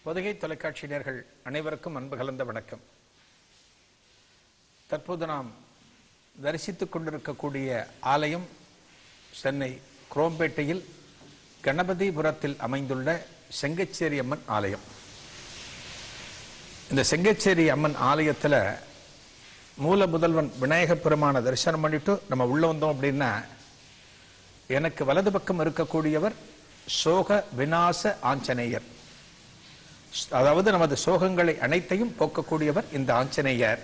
பொதிகை தொலைக்காட்சி நேயர்கள் அனைவருக்கும் அன்பு கலந்த வணக்கம். தற்போது நாம் தரிசித்துக் கொண்டிருக்கக்கூடிய ஆலயம் சென்னை குரோம்பேட்டையில் கணபதிபுரத்தில் அமைந்துள்ள செங்கச்சேரி அம்மன் ஆலயம். இந்த செங்கச்சேரி அம்மன் ஆலயத்தில் மூல முதல்வன் விநாயக பெருமான தரிசனம் பண்ணிட்டு நம்ம உள்ள வந்தோம் அப்படின்னா, எனக்கு வலது பக்கம் இருக்கக்கூடியவர் சோக விநாச ஆஞ்சநேயர். அதாவது நமது சோகங்களை அனைத்தையும் போக்கக்கூடியவர் இந்த ஆஞ்சநேயர்.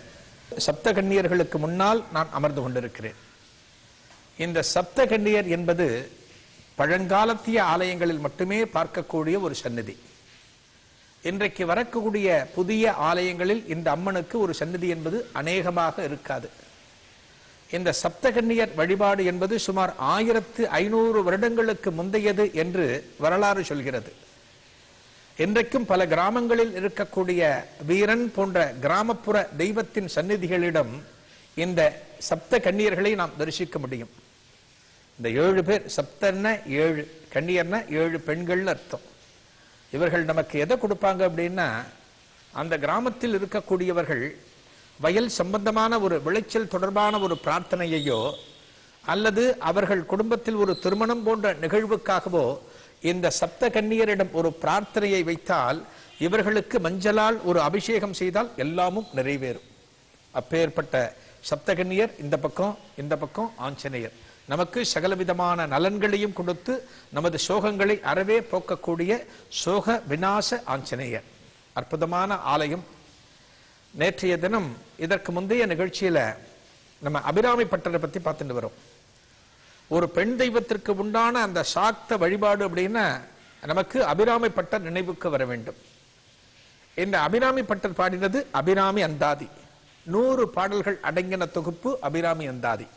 சப்த கன்னியர்களுக்கு முன்னால் நான் அமர்ந்து கொண்டிருக்கிறேன். இந்த சப்த கன்னியர் என்பது பழங்காலத்திய ஆலயங்களில் மட்டுமே பார்க்கக்கூடிய ஒரு சந்நிதி. இன்றைக்கு வரக்கூடிய புதிய ஆலயங்களில் இந்த அம்மனுக்கு ஒரு சந்நிதி என்பது அநேகமாக இருக்காது. இந்த சப்தகன்னியர் வழிபாடு என்பது சுமார் 1500 வருடங்களுக்கு முந்தையது என்று வரலாறு சொல்கிறது. இன்றைக்கும் பல கிராமங்களில் இருக்கக்கூடிய வீரன் போன்ற கிராமப்புற தெய்வத்தின் சந்நிதிகளிடம் இந்த சப்த கன்னியர்களை நாம் தரிசிக்க முடியும். இந்த 7 பேர், சப்தன்னா 7, கன்னியர்னா 7 பெண்கள் அர்த்தம். இவர்கள் நமக்கு எதை கொடுப்பாங்க அப்படின்னா, அந்த கிராமத்தில் இருக்கக்கூடியவர்கள் வயல் சம்பந்தமான ஒரு விளைச்சல் தொடர்பான ஒரு பிரார்த்தனையையோ அல்லது அவர்கள் குடும்பத்தில் ஒரு திருமணம் போன்ற நிகழ்வுக்காகவோ இந்த சப்த கன்னியரிடம் ஒரு பிரார்த்தனையை வைத்தால், இவர்களுக்கு மஞ்சளால் ஒரு அபிஷேகம் செய்தால் எல்லாமும் நிறைவேறும். அப்பேற்பட்ட சப்த கன்னியர் இந்த பக்கம் ஆஞ்சநேயர் நமக்கு சகலவிதமான நலன்களையும் கொடுத்து நமது சோகங்களை அறவே போக்கக்கூடிய சோக விநாச ஆஞ்சநேயர். அற்புதமான ஆலயம். நேற்றைய தினம் இதற்கு முந்தைய நிகழ்ச்சியில நம்ம அபிராமி பட்டரை பத்தி பார்த்துட்டு வரோம். ஒரு பெண் தெய்வத்திற்கு உண்டான அந்த சாக்த வழிபாடு அப்படின்னா நமக்கு அபிராமி பட்டர் நினைவுக்கு வர வேண்டும். இந்த அபிராமி பட்டர் பாடினது அபிராமி அந்தாதி. 100 பாடல்கள் அடங்கின தொகுப்பு அபிராமி அந்தாதி.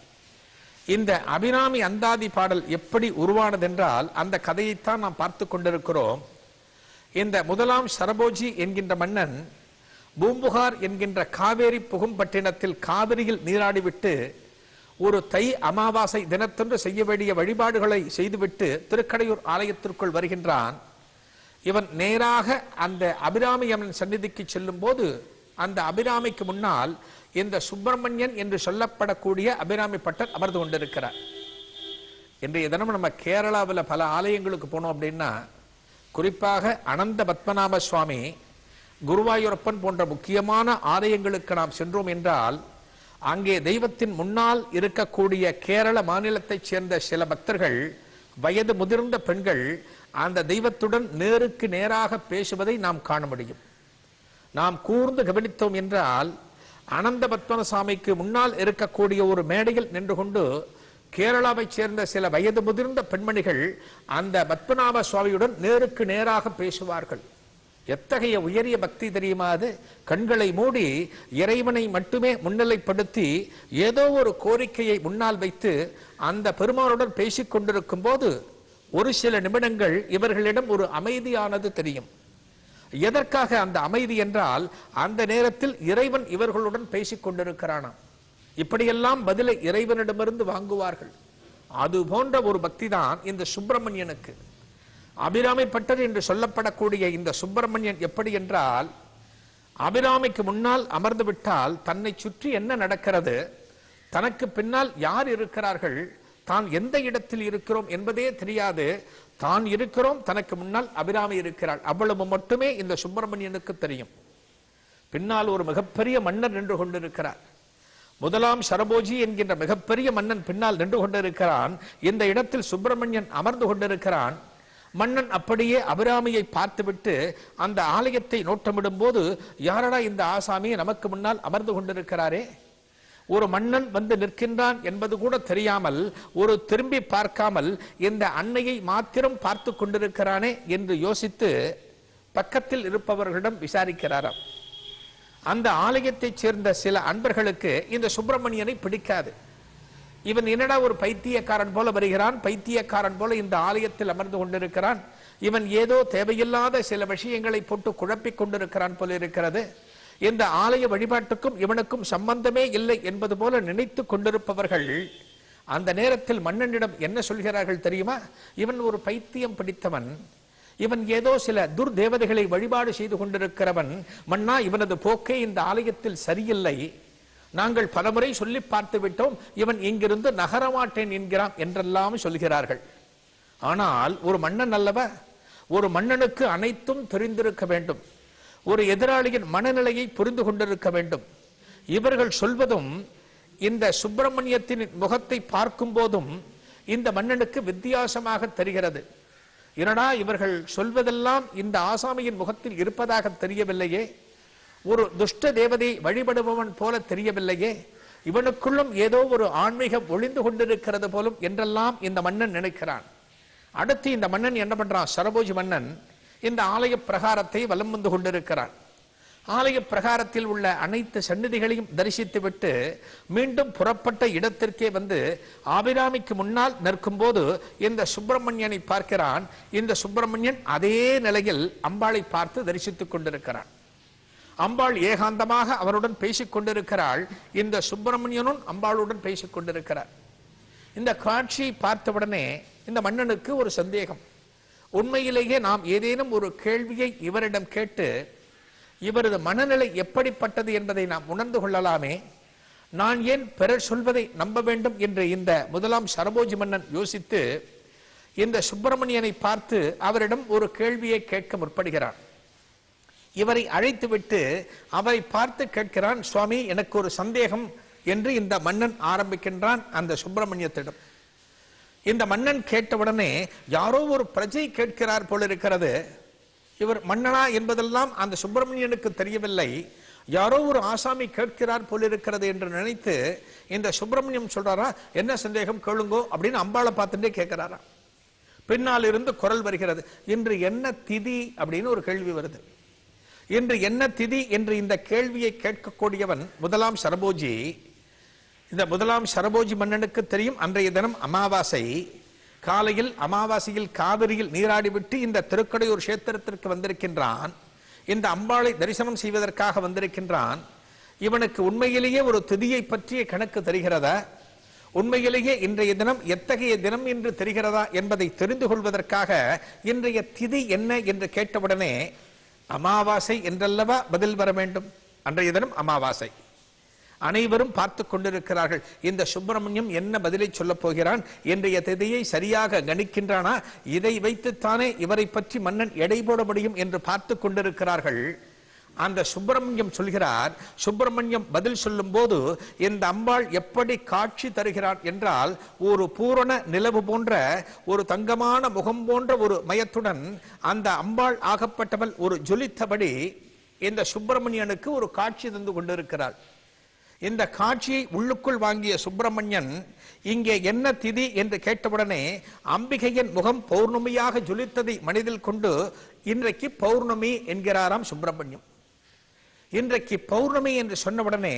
இந்த அபிராமி அந்தாதி பாடல் எப்படி உருவானதென்றால், அந்த கதையைத்தான் நாம் பார்த்து கொண்டிருக்கிறோம். இந்த முதலாம் சரபோஜி என்கின்ற மன்னன் பூம்புகார் என்கின்ற காவேரி புகும்பட்டினத்தில் காவிரியில் நீராடிவிட்டு ஒரு தை அமாவாசை தினத்தன்று செய்ய வேண்டிய வழிபாடுகளை செய்துவிட்டு திருக்கடையூர் ஆலயத்திற்குள் வருகின்றான். இவன் நேராக அந்த அபிராமி அம்மன் சந்நிதிக்கு செல்லும் போது அந்த அபிராமிக்கு முன்னால் இந்த சுப்பிரமணியன் என்று சொல்லப்படக்கூடிய அபிராமி பட்டர் அமர்ந்து கொண்டிருக்கிறார். இன்றைய தினம் நம்ம கேரளாவில் பல ஆலயங்களுக்கு போனோம் அப்படின்னா, குறிப்பாக அனந்த பத்மநாப சுவாமி, குருவாயூரப்பன் போன்ற முக்கியமான ஆலயங்களுக்கு நாம் சென்றோம் என்றால், அங்கே தெய்வத்தின் முன்னால் இருக்கக்கூடிய கேரள மாநிலத்தைச் சேர்ந்த சில பக்தர்கள், வயது முதிர்ந்த பெண்கள் அந்த தெய்வத்துடன் நேருக்கு நேராக பேசுவதை நாம் காண முடியும். நாம் கூர்ந்து கவனித்தோம் என்றால், அனந்த பத்மநாபசாமிக்கு முன்னால் இருக்கக்கூடிய ஒரு மேடையில் நின்று கொண்டு கேரளாவைச் சேர்ந்த சில வயது முதிர்ந்த பெண்மணிகள் அந்த பத்மநாப சுவாமியுடன் நேருக்கு நேராக பேசுவார்கள். எத்தகைய உயரிய பக்தி தெரியுமா அது? கண்களை மூடி இறைவனை மட்டுமே முன்னிலைப்படுத்தி ஏதோ ஒரு கோரிக்கையை முன்னால் வைத்து அந்த பெருமானுடன் பேசிக் கொண்டிருக்கும் போது ஒரு சில நிமிடங்கள் இவர்களிடம் ஒரு அமைதியானது தெரியும். எதற்காக அந்த அமைதி என்றால், அந்த நேரத்தில் இறைவன் இவர்களுடன் பேசிக் கொண்டிருக்கிறானாம். இப்படியெல்லாம் பதிலை இறைவனிடமிருந்து வாங்குவார்கள். அது போன்ற ஒரு பக்தி தான் இந்த சுப்பிரமணியனுக்கு. அபிராமி பட்டர் என்று சொல்லப்படக்கூடிய இந்த சுப்பிரமணியன் எப்படி என்றால், அபிராமிக்கு முன்னால் அமர்ந்து விட்டால் தன்னை சுற்றி என்ன நடக்கிறது, தனக்கு பின்னால் யார் இருக்கிறார்கள், தான் எந்த இடத்தில் இருக்கிறோம் என்பதே தெரியாது. தான் இருக்கிறோம், தனக்கு முன்னால் அபிராமி இருக்கிறாள், அவ்வளவு மட்டுமே இந்த சுப்பிரமணியனுக்கு தெரியும். பின்னால் ஒரு மிகப்பெரிய மன்னர் நின்று கொண்டிருக்கிறார். முதலாம் சரபோஜி என்கின்ற மிகப்பெரிய மன்னன் பின்னால் நின்று கொண்டிருக்கிறான். இந்த இடத்தில் சுப்பிரமணியன் அமர்ந்து கொண்டிருக்கிறான். மன்னன் அப்படியே அபிராமியை பார்த்துவிட்டு அந்த ஆலயத்தை நோட்டமிடும் போது, யாரடா இந்த ஆசாமி நமக்கு முன்னால் அமர்ந்து கொண்டிருக்கிறாரே, ஒரு மன்னன் வந்து நிற்கின்றான் என்பது கூட தெரியாமல், ஒரு திரும்பி பார்க்காமல் இந்த அன்னையை மாத்திரம் பார்த்து கொண்டிருக்கிறானே என்று யோசித்து பக்கத்தில் இருப்பவர்களிடம் விசாரிக்கிறாராம். அந்த ஆலயத்தைச் சேர்ந்த சில அன்பர்களுக்கு இந்த சுப்பிரமணியனை பிடிக்காது. இவன் என்னடா ஒரு பைத்தியக்காரன் போல வருகிறான், பைத்தியக்காரன் போல இந்த ஆலயத்தில் அமர்ந்து கொண்டிருக்கிறான், இவன் ஏதோ தேவையில்லாத சில விஷயங்களை போட்டு குழப்பிக் கொண்டிருக்கிறான் போல இருக்கிறது, இந்த ஆலய வழிபாட்டுக்கும் இவனுக்கும் சம்பந்தமே இல்லை என்பது போல நினைத்து கொண்டிருப்பவர்கள் அந்த நேரத்தில் மன்னனிடம் என்ன சொல்கிறார்கள் தெரியுமா? இவன் ஒரு பைத்தியம் பிடித்தவன், இவன் ஏதோ சில துர்தேவதைகளை வழிபாடு செய்து கொண்டிருக்கிறவன். மன்னா, இவனது போக்கே இந்த ஆலயத்தில் சரியில்லை. நாங்கள் பலமுறை சொல்லி பார்த்து விட்டோம். இவன் இங்கிருந்து நகரமாட்டேன் என்கிறான் என்றெல்லாம் சொல்கிறார்கள். ஆனால் ஒரு மன்னன் அல்லவா, ஒரு மன்னனுக்கு அனைத்தும் தெரிந்திருக்க வேண்டும். ஒரு எதிராளியின் மனநிலையை புரிந்து கொண்டிருக்க வேண்டும். இவர்கள் சொல்வதும் இந்த சுப்பிரமணியத்தின் முகத்தை பார்க்கும் போதும் இந்த மன்னனுக்கு வித்தியாசமாக தெரிகிறது. என்னடா இவர்கள் சொல்வதெல்லாம் இந்த ஆசாமியின் முகத்தில் இருப்பதாக தெரியவில்லையே, ஒரு துஷ்ட தேவதை வழிபடுபவன் போல தெரியவில்லையே, இவனுக்குள்ளும் ஏதோ ஒரு ஆன்மீகம் ஒளிந்து கொண்டிருக்கிறது போலும் என்றெல்லாம் இந்த மன்னன் நினைக்கிறான். அடுத்து இந்த மன்னன் என்ன பண்றான்? சரபோஜி மன்னன் இந்த ஆலய பிரகாரத்தை வலம் வந்து கொண்டிருக்கிறான். ஆலய பிரகாரத்தில் உள்ள அனைத்து சந்நிதிகளையும் தரிசித்து விட்டு மீண்டும் புறப்பட்ட இடத்திற்கே வந்து ஆபிராமிக்கு முன்னால் நிற்கும் போது இந்த சுப்பிரமணியனை பார்க்கிறான். இந்த சுப்பிரமணியன் அதே நிலையில் அம்பாளை பார்த்து தரிசித்துக் கொண்டிருக்கிறான். அம்பாள் ஏகாந்தமாக அவருடன் பேசிக் கொண்டிருக்கிறாள். இந்த சுப்பிரமணியனும் அம்பாளுடன் பேசிக் கொண்டிருக்கிறார். இந்த காட்சியை பார்த்தவுடனே இந்த மன்னனுக்கு ஒரு சந்தேகம். உண்மையிலேயே நாம் ஏதேனும் ஒரு கேள்வியை இவரிடம் கேட்டு இவரது மனநிலை எப்படிப்பட்டது என்பதை நாம் உணர்ந்து கொள்ளலாமே, நான் ஏன் பிறர் சொல்வதை நம்ப வேண்டும் என்று இந்த முதலாம் சரபோஜி மன்னன் யோசித்து இந்த சுப்பிரமணியனை பார்த்து அவரிடம் ஒரு கேள்வியை கேட்க முற்படுகிறான். இவரை அழைத்துவிட்டு அவரை பார்த்து கேட்கிறான். சுவாமி, எனக்கு ஒரு சந்தேகம் என்று இந்த மன்னன் ஆரம்பிக்கின்றான் அந்த சுப்பிரமணியத்திடம். இந்த மன்னன் கேட்டவுடனே யாரோ ஒரு பிரஜை கேட்கிறார் போல இருக்கிறது. இவர் மன்னனா என்பதெல்லாம் அந்த சுப்பிரமணியனுக்கு தெரியவில்லை. யாரோ ஒரு ஆசாமி கேட்கிறார் போல இருக்கிறது என்று நினைத்து இந்த சுப்பிரமணியம் சொல்றாரா, என்ன சந்தேகம் கேளுங்கோ அப்படின்னு அம்பாளை பார்த்துட்டே கேட்கிறாரா. பின்னால் இருந்து குரல் வருகிறது, இன்று என்ன திதி அப்படின்னு ஒரு கேள்வி வருது. இன்று என்ன திதி என்று இந்த கேள்வியை கேட்கக்கூடியவன் முதலாம் சரபோஜி. இந்த முதலாம் சரபோஜி மன்னனுக்கு தெரியும் அன்றைய தினம் அமாவாசை. காலையில் அமாவாசையில் காவிரியில் நீராடிவிட்டு இந்த திருக்கடையூர் கஷேத்திரத்திற்கு வந்திருக்கின்றான். இந்த அம்பாளை தரிசனம் செய்வதற்காக வந்திருக்கின்றான். இவனுக்கு உண்மையிலேயே ஒரு திதியை பற்றிய கணக்கு தெரிகிறதா, உண்மையிலேயே இன்றைய தினம் எத்தகைய தினம் என்று தெரிகிறதா என்பதை தெரிந்து கொள்வதற்காக இன்றைய திதி என்ன என்று கேட்டவுடனே அமாவாசை என்றல்லவா பதில் வர வேண்டும். அன்றைய தினம் அமாவாசை. அனைவரும் பார்த்து கொண்டிருக்கிறார்கள். இந்த சுப்பிரமணியம் என்ன பதிலை சொல்ல போகிறான், இன்றைய திதியை சரியாக கணிக்கின்றானா, இதை வைத்துத்தானே இவரை பற்றி மன்னன் எடை போட முடியும் என்று பார்த்து கொண்டிருக்கிறார்கள். அந்த சுப்பிரமணியம் சொல்கிறார். சுப்பிரமணியம் பதில் சொல்லும் போது இந்த அம்பாள் எப்படி காட்சி தருகிறார் என்றால், ஒரு பூரண நிலவு போன்ற ஒரு தங்கமான முகம் போன்ற ஒரு மயத்துடன் அந்த அம்பாள் ஆகப்பட்டவள் ஒரு ஜொலித்தபடி இந்த சுப்பிரமணியனுக்கு ஒரு காட்சி தந்து கொண்டிருக்கிறாள். இந்த காட்சியை உள்ளுக்குள் வாங்கிய சுப்பிரமணியன் இங்கே என்ன திதி என்று கேட்டவுடனே அம்பிகையின் முகம் பௌர்ணமியாக ஜொலித்ததை மனதில் கொண்டு இன்றைக்கு பௌர்ணமி என்கிறாராம் சுப்பிரமணியம். இன்றைக்கு பௌர்ணமி என்று சொன்னவுடனே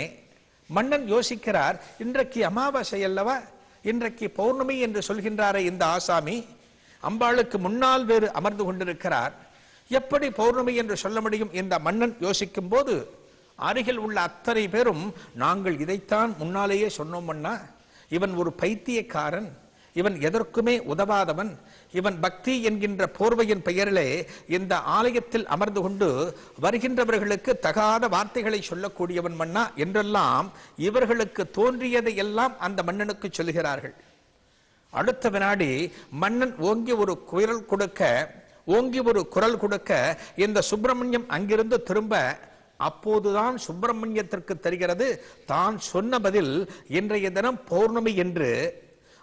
மன்னன் யோசிக்கிறார், இன்றைக்கு அமாவாசை அல்லவா, இன்றைக்கு பௌர்ணமி என்று சொல்கின்றாரே இந்த ஆசாமி, அம்பாளுக்கு முன்னால் வேறு அமர்ந்து கொண்டிருக்கிறார், எப்படி பௌர்ணமி என்று சொல்ல முடியும்? இந்த மன்னன் யோசிக்கும் போது அருகில் உள்ள அத்தனை பேரும் நாங்கள் இதைத்தான் முன்னாலேயே சொன்னோம் அண்ணா, இவன் ஒரு பைத்தியக்காரன், இவன் எதற்குமே உதவாதவன், இவன் பக்தி என்கின்ற போர்வையின் பெயரிலே இந்த ஆலயத்தில் அமர்ந்து கொண்டு வருகின்றவர்களுக்கு தகாத வார்த்தைகளை சொல்லக்கூடியவன் மன்னா என்றெல்லாம் இவர்களுக்கு தோன்றியதை எல்லாம் அந்த மன்னனுக்கு சொல்கிறார்கள். அடுத்த வினாடி மன்னன் ஓங்கி ஒரு குரல் கொடுக்க இந்த சுப்பிரமணியம் அங்கிருந்து திரும்ப, அப்போதுதான் சுப்பிரமணியத்திற்கு தெரிகிறது தான் சொன்ன பதில் இன்றைய தினம் பௌர்ணமி என்று.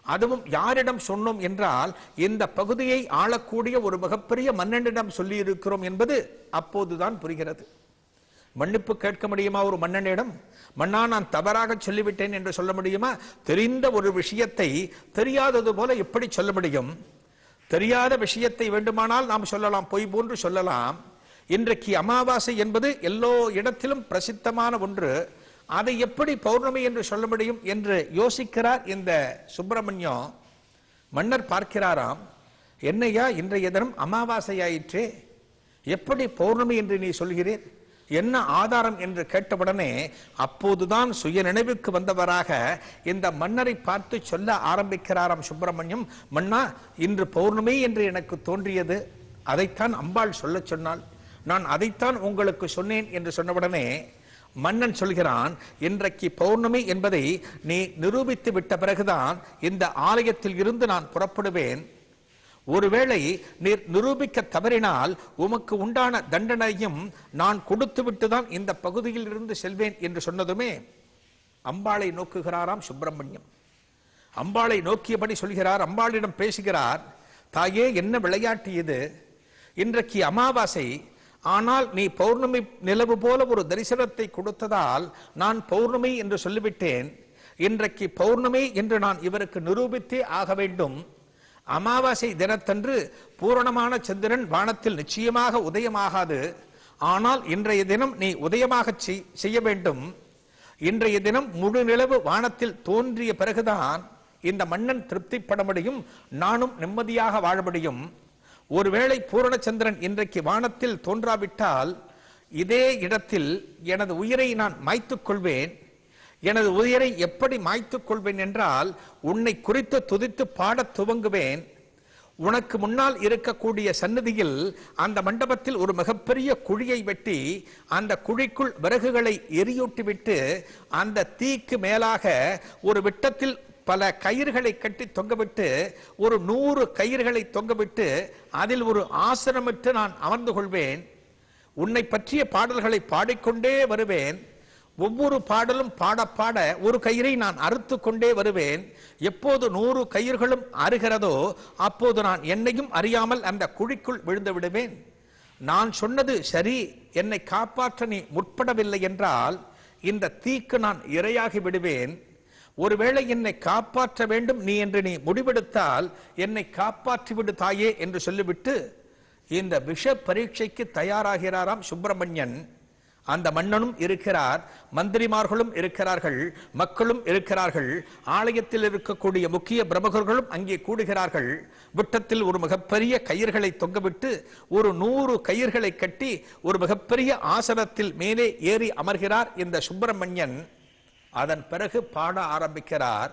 அதுவும் யாரிடம் சொன்னோம் என்றால் இந்த பகுதியை ஆளக்கூடிய ஒரு மிகப்பெரிய மன்னனிடம் சொல்லி இருக்கிறோம் என்பது அப்போதுதான் புரிகிறது. மன்னிப்பு கேட்க முடியுமா ஒரு மன்னனிடம்? மன்னா, நான் தவறாக சொல்லிவிட்டேன் என்று சொல்ல முடியுமா? தெரிந்த ஒரு விஷயத்தை தெரியாதது போல எப்படி சொல்ல முடியும்? தெரியாத விஷயத்தை வேண்டுமானால் நாம் சொல்லலாம், பொய் போன்று சொல்லலாம். இன்றைக்கு அமாவாசை என்பது எல்லோ இடத்திலும் பிரசித்தமான ஒன்று, அதை எப்படி பௌர்ணமி என்று சொல்ல முடியும் என்று யோசிக்கிறார் இந்த சுப்பிரமணியம். மன்னர் பார்க்கிறாராம், என்னையா இன்றைய தினம் அமாவாசை ஆயிற்றே, எப்படி பௌர்ணமி என்று நீ சொல்கிறீர், என்ன ஆதாரம் என்று கேட்டவுடனே அப்போதுதான் சுய நினைவுக்கு வந்தவராக இந்த மன்னரை பார்த்து சொல்ல ஆரம்பிக்கிறாராம் சுப்பிரமணியம். மன்னா, இன்று பௌர்ணமி என்று எனக்கு தோன்றியது, அதைத்தான் அம்பாள் சொல்ல சொன்னாள். நான் அதைத்தான் உங்களுக்கு சொன்னேன் என்று சொன்னவுடனே மன்னன் சொல்கிறான், இன்றைக்கு பௌர்ணமி என்பதை நீ நிரூபித்து விட்ட பிறகுதான் இந்த ஆலயத்தில் இருந்து நான் புறப்படுவேன். ஒருவேளை நீர் நிரூபிக்க தவறினால் உமக்கு உண்டான தண்டனையும் நான் கொடுத்து விட்டுதான் இந்த பகுதியில் இருந்து செல்வேன் என்று சொன்னதுமே அம்பாளை நோக்குகிறாராம் சுப்பிரமணியம். அம்பாளை நோக்கியபடி சொல்கிறார், அம்பாளிடம் பேசுகிறார், தாயே என்ன விளையாட்டு இது? இன்றைக்கு அமாவாசை, ஆனால் நீ பௌர்ணமி நிலவு போல ஒரு தரிசனத்தை கொடுத்ததால் நான் பௌர்ணமி என்று சொல்லிவிட்டேன். இன்றைக்கு பௌர்ணமி என்று நான் இவருக்கு நிரூபித்தே ஆக வேண்டும். அமாவாசை தினத்தன்று பூரணமான சந்திரன் வானத்தில் நிச்சயமாக உதயமாகாது. ஆனால் இன்றைய தினம் நீ உதயமாக செய்ய வேண்டும். இன்றைய தினம் முழு நிலவு வானத்தில் தோன்றிய பிறகுதான் இந்த மன்னன் திருப்திப்பட முடியும், நானும் நிம்மதியாக வாழ முடியும். ஒருவேளை பூரணச்சந்திரன் இன்றைக்கு வானத்தில் தோன்றாவிட்டால் இதே இடத்தில் எனது உயிரை நான் மாய்த்துக் கொள்வேன். எனது உயிரை எப்படி மாய்த்துக் கொள்வேன் என்றால், உன்னை குறித்து துதித்து பாடத் துவங்குவேன். உனக்கு முன்னால் இருக்கக்கூடிய சந்நிதியில் அந்த மண்டபத்தில் ஒரு மிகப்பெரிய குழியை வெட்டி அந்த குழிக்குள் விறகுகளை எரியூட்டிவிட்டு அந்த தீக்கு மேலாக ஒரு விட்டத்தில் பல கயிறுகளை கட்டி தொங்கவிட்டு ஒரு 100 கயிறுகளை தொங்கவிட்டு அதில் ஒரு ஆசனமிட்டு நான் அமர்ந்து கொள்வேன். உன்னை பற்றிய பாடல்களை பாடிக்கொண்டே வருவேன். ஒவ்வொரு பாடலும் பாட பாட ஒரு கயிறை நான் அறுத்து கொண்டே வருவேன். எப்போது 100 கயிறுகளும் அறுகிறதோ அப்போது நான் என்னையும் அறியாமல் அந்த குழிக்குள் விழுந்து விடுவேன். நான் சொன்னது சரி, என்னை காப்பாற்ற நீ முற்படவில்லை என்றால் இந்த தீக்கு நான் இரையாகி விடுவேன். ஒருவேளை என்னை காப்பாற்ற வேண்டும் நீ என்று நீ முடிவெடுத்தால் என்னை காப்பாற்றி விடு தாயே என்று சொல்லிவிட்டு இந்த விஷ பரீட்சைக்கு தயாராகிறாராம் சுப்பிரமணியன். அந்த மன்னனும் இருக்கிறார், மந்திரிமார்களும் இருக்கிறார்கள், மக்களும் இருக்கிறார்கள், ஆலயத்தில் இருக்கக்கூடிய முக்கிய பிரமுகர்களும் அங்கே கூடுகிறார்கள். விட்டத்தில் ஒரு மிகப்பெரிய கயிர்களை தொங்கவிட்டு ஒரு 100 கயிர்களை கட்டி ஒரு மிகப்பெரிய ஆசனத்தில் மேலே ஏறி அமர்கிறார் இந்த சுப்பிரமணியன். அதன் பிறகு பாட ஆரம்பிக்கிறார்.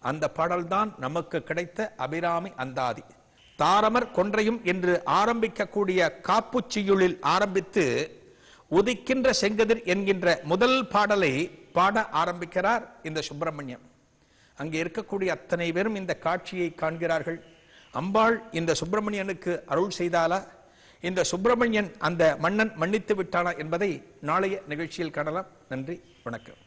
அந்த பாடல்தான் நமக்கு கிடைத்த அபிராமி அந்தாதி. தாரமர் கொன்றையும் என்று ஆரம்பிக்கக்கூடிய காப்புச்சியுளில் ஆரம்பித்து உதிக்கின்ற செங்கதிர் என்கின்ற முதல் பாடலை பாட ஆரம்பிக்கிறார் இந்த சுப்பிரமணியம். அங்கே இருக்கக்கூடிய அத்தனை பேரும் இந்த காட்சியை காண்கிறார்கள். அம்பாள் இந்த சுப்பிரமணியனுக்கு அருள் செய்தாலா, இந்த சுப்பிரமணியன் அந்த மன்னன் மன்னித்து விட்டானா என்பதை நாளைய நிகழ்ச்சியில் காணலாம். நன்றி, வணக்கம்.